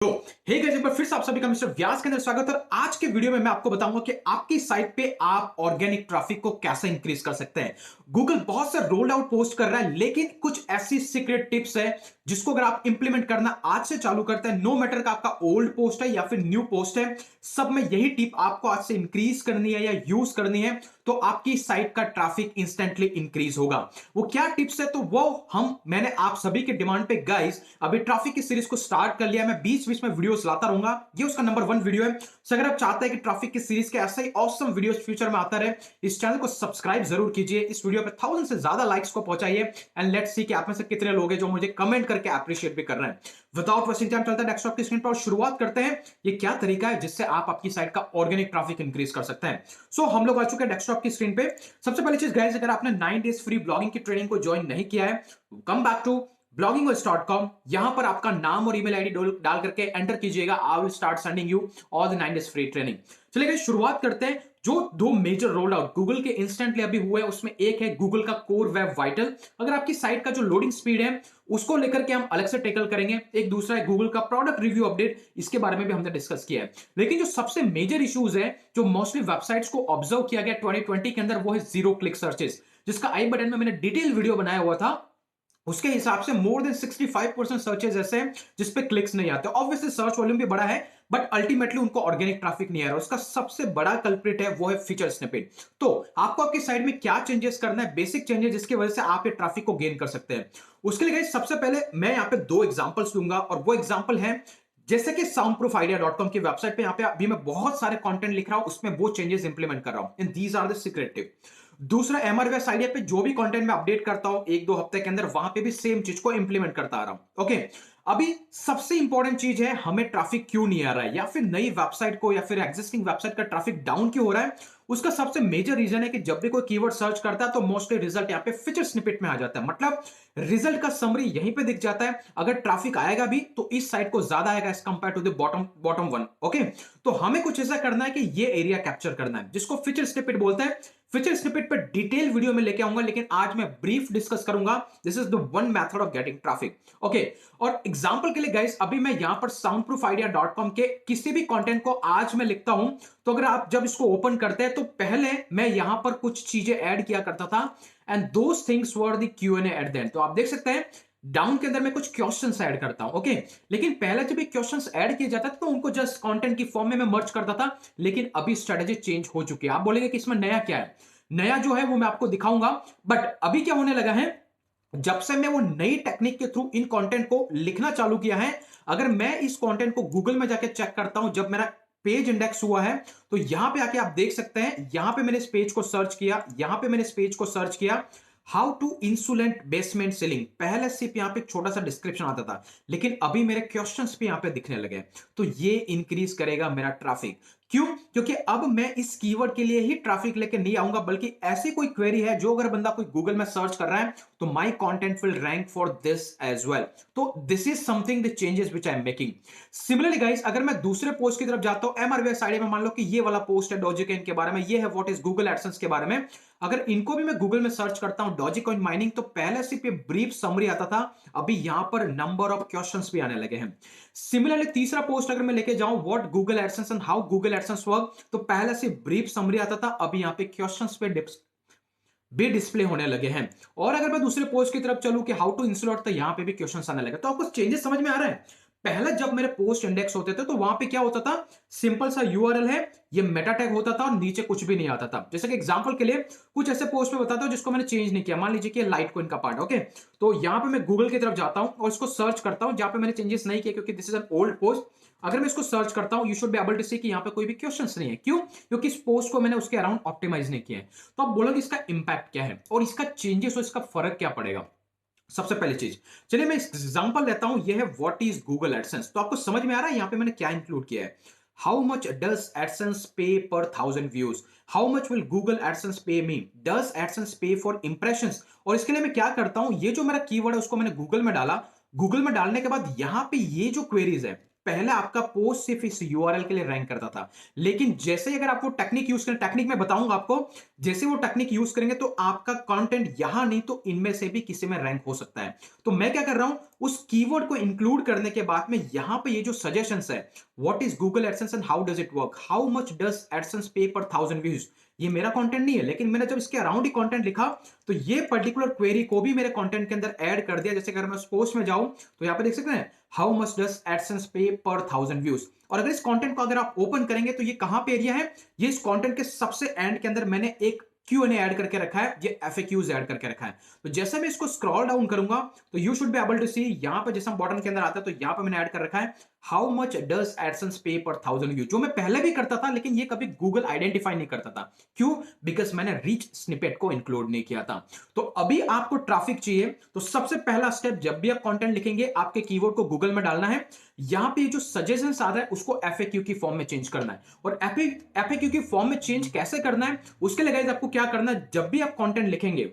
तो hey guys, एक बार फिर से आप सभी का मिस्टर व्यास के अंदर स्वागत है। और आज के वीडियो में मैं आपको बताऊंगा कि आपकी साइट पे आप ऑर्गेनिक ट्रैफिक को कैसे इंक्रीज कर सकते हैं। गूगल बहुत से रोल्ड आउट पोस्ट कर रहा है, लेकिन कुछ ऐसी सीक्रेट टिप्स है जिसको अगर आप इंप्लीमेंट करना आज से चालू करते हैं, नो मैटर का आपका ओल्ड पोस्ट है या फिर न्यू पोस्ट है, सब में यही टिप आपको आज से इंक्रीज करनी है या यूज करनी है, तो आपकी साइट का ट्रैफिक इंस्टेंटली इंक्रीज होगा। वो क्या टिप्स है, तो वो मैंने आप सभी के डिमांड पे गाइस अभी ट्रैफिक की सीरीज को स्टार्ट कर लिया है। मैं बीच बीच में वीडियोस लाता रहूंगा, ये उसका नंबर 1 वीडियो है। सो अगर आप चाहते हैं कि ट्रैफिक की सीरीज के ऐसे ही ऑसम वीडियोस फ्यूचर में आता रहे, इस चैनल को सब्सक्राइब जरूर कीजिए, इस वीडियो पे 1000 से ज्यादा लाइक्स को पहुंचाइए, एंड लेट्स सी कि आप में से कितने लोग हैं जो मुझे कमेंट करके अप्रिशिएट भी कर रहे हैं। विदाउट वेस्टिंग टाइम चलता है डेस्कटॉप की स्क्रीन पर और शुरुआत करते हैं। ये क्या तरीका है जिससे आप आपकी साइट का ऑर्गेनिक ट्रैफिक इंक्रीज कर सकते हैं। सो हम लोग आ चुके हैं डेस्कटॉप की स्क्रीन पे। सबसे पहली चीज गाइस, अगर आपने 9 डेज फ्री ब्लॉगिंग की ट्रेनिंग को ज्वाइन नहीं किया है, कम बैक टू bloggingos.com। यहां पर आपका नाम और ईमेल आईडी डाल करके एंटर कीजिएगा। I will start sending you all the 9 days free training. चलिए गाइस, शुरुआत करते हैं। जो दो मेजर रोल आउट गूगल के इंस्टेंटली अभी हुए, उसमें एक है गूगल का कोर वेब वाइटल। अगर आपकी साइट का जो लोडिंग स्पीड है उसको लेकर के हम अलग से टेकल करेंगे। एक दूसरा है गूगल का प्रोडक्ट रिव्यू अपडेट, इसके बारे में भी हमने डिस्कस किया है। लेकिन जो सबसे मेजर इश्यूज है, जो मोस्टली वेबसाइट्स को ऑब्जर्व किया गया 2020 के अंदर, वो है जीरो क्लिक सर्चेस, जिसका आई बटन में मैंने डिटेल वीडियो बनाया हुआ था। उसके हिसाब से मोर देन 65% सर्चेज ऐसे हैं जिस पे क्लिक्स नहीं आते। ऑब्वियसली सर्च वॉल्यूम भी बड़ा है, बट अल्टीमेटली उनको ऑर्गेनिक ट्रैफिक नहीं आ रहा। उसका सबसे बड़ा कल्प्रिट है, वो है फीचर स्निपेट। तो आपको आपकी साइट में क्या चेंजेस करना है, बेसिक चेंजेस जिसकी वजह से आप ये ट्रैफिक को गेन कर सकते हैं। उसके लिए गाइस सबसे पहले मैं यहाँ पे दो एग्जांपल्स दूंगा, और वो एग्जांपल है जैसे कि soundproofidea.com की वेबसाइट पे यहाँ पे अभी मैं बहुत सारे कंटेंट लिख रहा हूं, उसमें वो चेंजेस इंप्लीमेंट कर रहा हूं, and these are the secret tip. दूसरा, एमआरवेस आइडिया पे जो भी कंटेंट मैं अपडेट करता हूं एक दो हफ्ते के अंदर, वहां पे भी सेम चीज को इंप्लीमेंट करता आ रहा हूं। ओके, अभी सबसे इंपॉर्टेंट चीज है, हमें ट्रैफिक क्यों नहीं आ रहा है, या फिर नई वेबसाइट को या फिर एग्जिस्टिंग वेबसाइट का ट्रैफिक डाउन क्यों हो रहा है। उसका सबसे मेजर रीजन है कि जब भी कोई कीवर्ड सर्च करता है तो मोस्टली रिजल्ट यहाँ पे फीचर स्निपेट में आ जाता है। मतलब रिजल्ट का समरी यहीं पे दिख जाता है। अगर ट्रैफिक आएगा भी तो इस साइट को ज्यादा आएगा as compare to the bottom bottom one. Okay, तो हमें कुछ ऐसा करना है कि ये एरिया कैप्चर करना है, जिसको फीचर स्निपेट बोलते हैं। फीचर स्निपेट पर डिटेल वीडियो में लेके आऊंगा, लेकिन आज मैं ब्रीफ डिस्कस करूंगा। This is the one method of getting traffic. Okay, और एग्जांपल के लिए गाइस, अभी मैं यहां पर soundproofidea.com के किसी भी कंटेंट को आज मैं लिखता हूं, तो अगर आप जब इसको ओपन करते हैं तो पहले मैं यहां पर कुछ चीजें ऐड किया करता था, and those things were the Q&A at the end. तो आप देख सकते हैं डाउन के अंदर मैं कुछ क्वेश्चंस ऐड करता हूं। ओके, लेकिन पहले जब ये क्वेश्चंस ऐड किए जाते थे तो उनको जस्ट कंटेंट की फॉर्म में मैं मर्ज करता था, लेकिन अभी स्ट्रेटेजी चेंज हो चुकी है। आप बोलेंगे कि इसमें नया क्या है, नया जो है वो मैं आपको दिखाऊंगा। बट अभी क्या होने लगा है, जब से मैं वो नई टेक्निक के थ्रू इन कंटेंट को लिखना चालू किया है, अगर मैं इस कंटेंट को गूगल में जाके चेक करता हूं, जब मेरा पेज इंडेक्स हुआ है, तो यहां पे आके आप देख सकते हैं, यहां पे मैंने इस पेज को सर्च किया, यहां पे मैंने इस पेज को सर्च किया, how to insulate basement ceiling. पहले सिर्फ यहां पे छोटा सा डिस्क्रिप्शन आता था, लेकिन अभी मेरे क्वेश्चंस भी यहां पे दिखने लगे। तो ये इंक्रीज करेगा मेरा ट्रैफिक। क्यों? क्योंकि अब मैं इस कीवर्ड के लिए ही ट्रैफिक लेके नहीं आऊंगा, बल्कि ऐसी कोई क्वेरी है जो अगर बंदा कोई गूगल में सर्च कर रहा है, तो my content will rank for this as well. तो this is something the changes which I am making. Similarly guys, अगर मैं दूसरे पोस्ट की तरफ जाता हूं, एमआरवीएस आईडी में मान लो कि ये वाला पोस्ट है डॉजीकॉइन के बारे में, ये है व्हाट इज गूगल एडसेंस के बारे में। अगर इनको भी मैं गूगल में सर्च करता हूं डॉजीकॉइन माइनिंग, तो पहले सिर्फ ये ब्रीफ समरी आता था, अभी यहां पर नंबर ऑफ क्वेश्चंस भी आने लगे हैं। सिमिलरली तीसरा पोस्ट अगर मैं लेके जाऊं what Google AdSense and how Google AdSense work, तो पहले से ब्रीफ समरी आता था, अभी यहां पे क्वेश्चंस पे भी डिस्प्ले होने लगे हैं। और अगर मैं दूसरे पोस्ट की तरफ चलूं कि हाउ टू इंसुलेट, तो यहां पे भी क्वेश्चंस आने लगे। तो आपको चेंजेस समझ में आ रहा है। पहले जब मेरे पोस्ट इंडेक्स होते थे तो वहां पे क्या होता था, सिंपल सा यूआरएल है, ये मेटा टैग होता था और नीचे कुछ भी नहीं आता था। जैसे कि एग्जांपल के लिए कुछ ऐसे पोस्ट में बताता हूं जिसको मैंने चेंज नहीं किया। मान लीजिए कि लाइट कोइन का पार्ट। ओके, तो यहां पे मैं गूगल की तरफ जाता हूं और इसको सर्च करता हूं, जहां पे मैंने चेंजेस नहीं किए, क्योंकि this is an old post. अगर मैं इसको सर्च करता हूं, you should be able to see कि यहां पे कोई भी क्वेश्चंस नहीं है। क्यों? क्योंकि इस पोस्ट को मैंने उसके अराउंड ऑप्टिमाइज नहीं किया है। तो आप बोलोगे इसका इंपैक्ट क्या है और इसका चेंजेस और इसका फर्क क्या पड़ेगा। सबसे पहली चीज, चलिए मैं एग्जांपल लेता हूं, ये है व्हाट इज गूगल एडसेंस। तो आपको समझ में आ रहा है यहां पे मैंने क्या इंक्लूड किया है। हाउ मच डज एडसेंस पे पर 1000 views, how much will Google AdSense पे मी, डज एडसेंस पे फॉर इंप्रेशंस। और इसके लिए मैं क्या करता हूं, ये जो मेरा कीवर्ड है उसको मैंने गूगल में डाला। गूगल में डालने के बाद यहां पे ये जो क्वेरीज है, पहले आपका पोस्ट सिर्फ इस यूआरएल के लिए रैंक करता था, लेकिन जैसे ही अगर आप वो टेक्निक यूज करें, टेक्निक मैं बताऊंगा आपको, जैसे वो टेक्निक यूज करेंगे तो आपका कंटेंट यहां नहीं तो इनमें से भी किसी में रैंक हो सकता है। तो मैं क्या कर रहा हूं, उस कीवर्ड को इंक्लूड करने के बाद में यहां पे ये जो सजेशंस है, what is Google AdSense and how does it work, how much does AdSense पे पर 1000 व्यूज, ये मेरा कंटेंट नहीं है, लेकिन मैंने जब इसके अराउंड ही कंटेंट लिखा तो ये पर्टिकुलर क्वेरी को भी मेरे कंटेंट के अंदर ऐड कर दिया। जैसे अगर मैं उस पोस्ट में जाऊं तो यहां पे देख सकते हैं, हाउ मच डज एडसेंस पे पर 1000 व्यूज। और अगर इस कंटेंट को अगर आप ओपन करेंगे तो ये कहां पे एरिया है, ये इस कंटेंट के सबसे एंड के अंदर मैंने एक Q&A ऐड करके रखा है, ये FAQs ऐड करके रखा है। तो जैसे मैं इसको स्क्रॉल डाउन करूंगा तो you should be able to see, यहां पे जैसे हम बॉटम के अंदर आता है तो यहां पे मैंने ऐड कर रखा है, हाउ मच डज एडसेंस पे पर 1000 व्यू, जो मैं पहले भी करता था लेकिन ये कभी गूगल आइडेंटिफाई नहीं करता था। क्यों? बिकॉज मैंने रीच स्निपेट को इंक्लूड नहीं किया था। तो अभी आपको ट्रैफिक चाहिए तो सबसे पहला स्टेप, जब भी आप कंटेंट लिखेंगे आपके कीवर्ड को गूगल में डालना है। यहां पे जो सजेशंस आ रहा है उसको FAQ की फॉर्म में चेंज करना है। और FAQ की फॉर्म में चेंज कैसे करना है, उसके लिए गाइस आपको क्या करना है, जब भी आप कंटेंट लिखेंगे,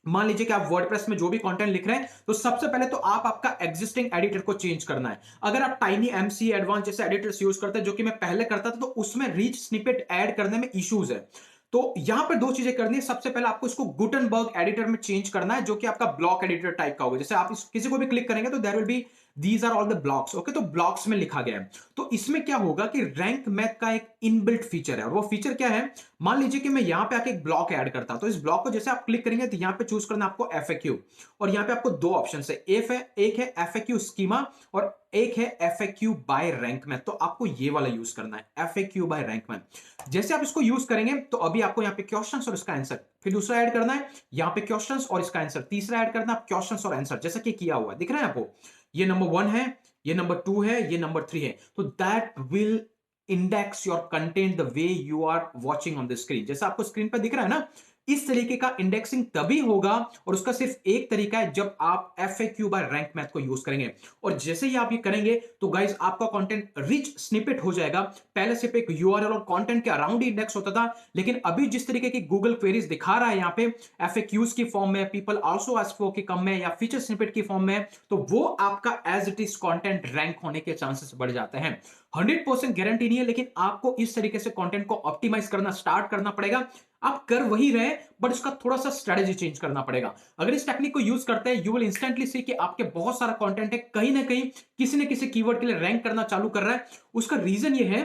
मान लीजिए कि आप वर्डप्रेस में जो भी कंटेंट लिख रहे हैं, तो सबसे पहले तो आप आपका एग्जिस्टिंग एडिटर को चेंज करना है। अगर आप टाइनी एमसी एडवांस जैसे एडिटर्स यूज करते हैं, जो कि मैं पहले करता था, तो उसमें रीच स्निपेट ऐड करने में इश्यूज है। तो यहां पर दो चीजें करनी है। सबसे पहले आपको इसको गुटनबर्ग एडिटर में चेंज करना है, जो कि आपका ब्लॉक एडिटर टाइप का होगा। जैसे आप किसी को भी क्लिक करेंगे तो there will be, these are all the blocks, okay, तो ब्लॉक्स में लिखा गया है। तो इसमें क्या होगा कि रैंक मैथ का एक इनबिल्ट फीचर है, और वो फीचर क्या है, मान लीजिए कि मैं यहां पे आके एक ब्लॉक ऐड करता हूं, तो इस ब्लॉक को जैसे आप क्लिक करेंगे तो यहां पे चूज करना आपको FAQ, और यहां पे आपको दो ऑप्शन है, एक है FAQ स्कीमा और एक है FAQ बाय रैंक मैथ। तो आपको ये वाला यूज करना है, FAQ बाय रैंक मैथ। जैसे आप इसको यूज करेंगे तो अभी आपको यहां पे क्वेश्चंस और इसका आंसर, फिर दूसरा ऐड करना है, यहां पे क्वेश्चंस और इसका आंसर, तीसरा ऐड करना है क्वेश्चंस और आंसर, जैसा कि किया हुआ है, दिख रहा है आपको, ये नंबर 1 है, ये नंबर 2 है, ये नंबर 3 है। तो that will index your content the way you are watching on the screen. जैसा आपको स्क्रीन पर दिख रहा है ना, इस तरीके का इंडेक्सिंग तभी होगा, और उसका सिर्फ एक तरीका है, जब आप FAQ बाय रैंक मैथ को यूज करेंगे। और जैसे ही आप ये करेंगे तो गाइस आपका कंटेंट रिच स्निपेट हो जाएगा। पहले सिर्फ एक यूआरएल और कंटेंट के अराउंड ही इंडेक्स होता था, लेकिन अभी जिस तरीके की गूगल क्वेरीज दिखा रहा है यहाँ पे, FAQs की फॉर्म में, पीपल आल्सो आस्क फॉर की कम में, या फीचर स्निपेट की फॉर्म में, तो वो आपका as it is content rank होने के चांसेस बढ़ जाते हैं। 100% गारंटी नहीं है, लेकिन आपको इस तरीके से कंटेंट को ऑप्टिमाइज करना स्टार्ट करना पड़ेगा। आप कर वही रहे, बट उसका थोड़ा सा स्ट्रेटजी चेंज करना पड़ेगा। अगर इस टेक्निक को यूज करते हैं, यू विल इंस्टेंटली सी कि आपके बहुत सारा कंटेंट है कहीं ना कहीं किसी न किसी कीवर्ड के लिए रैंक करना चालू कर रहा है। उसका रीजन ये है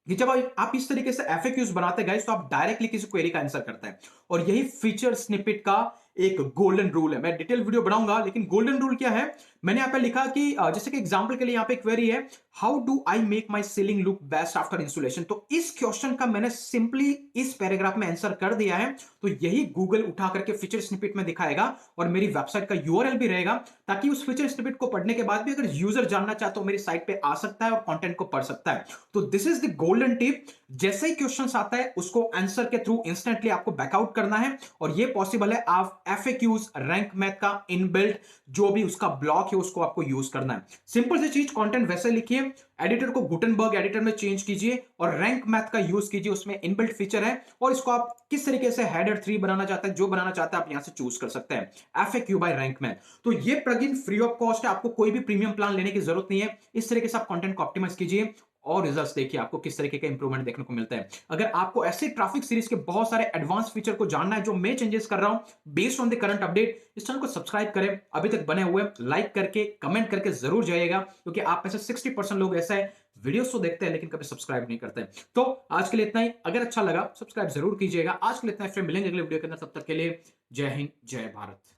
कि जब आप इस तरीके से FAQs बनाते हैं गाइस, तो आप डायरेक्टली किसी क्वेरी का आंसर करते हैं, और यही फीचर स्निपेट का एक गोल्डन रूल है। मैं डिटेल वीडियो बनाऊंगा, लेकिन गोल्डन रूल क्या है, मैंने यहां पे लिखा कि जैसे कि एग्जांपल के लिए यहां पे क्वेरी है, how do I make my ceiling look best after installation. तो इस क्वेश्चन का मैंने सिंपली इस पैराग्राफ में आंसर कर दिया है। तो यही गूगल उठा करके फीचर स्निपेट में दिखाएगा, और मेरी वेबसाइट का यूआरएल भी रहेगा, ताकि उस फीचर स्निपेट को पढ़ने के बाद भी अगर यूजर जानना चाहे तो मेरी साइट पे आ सकता है और कंटेंट को पढ़ सकता है। तो this is the golden tip. जैसे ही क्वेश्चन आता है उसको आंसर के थ्रू इंस्टेंटली आपको बैकआउट करना है, और ये पॉसिबल है। आप FAQs रैंक मैथ का इनबिल्ट जो भी उसका ब्लॉक है उसको आपको यूज करना है। सिंपल सी चीज, कंटेंट वैसे लिखिए, एडिटर को गुटनबर्ग एडिटर में चेंज कीजिए, और रैंक मैथ का यूज कीजिए, उसमें इनबिल्ट फीचर है, और इसको आप किस तरीके से हेडर 3 बनाना चाहते हैं, जो बनाना चाहते हैं आप यहां से चूज कर सकते हैं, FAQ बाय रैंक मैथ। तो ये प्लगइन फ्री ऑफ कॉस्ट है, आपको कोई भी प्रीमियम प्लान लेने की जरूरत नहीं है। इस तरीके से आप कंटेंट को ऑप्टिमाइज कीजिए, और रिजल्ट्स देखिए आपको किस तरीके का इंप्रूवमेंट देखने को मिलता है। अगर आपको ऐसे ट्रैफिक सीरीज के बहुत सारे एडवांस फीचर को जानना है जो मैं चेंजेस कर रहा हूं based on the current update, इस चैनल को सब्सक्राइब करें, अभी तक बने हुए लाइक करके कमेंट करके जरूर जाइएगा, क्योंकि आप में से 60% लोग ऐसा है, वीडियोस तो देखते हैं लेकिन कभी सब्सक्राइब नहीं करते। तो आज के लिए इतना ही, अगर अच्छा लगा सब्सक्राइब जरूर कीजिएगा। आज के लिए इतना ही, फिर मिलेंगे अगले वीडियो के अंदर, तब तक के लिए जय हिंद जय भारत।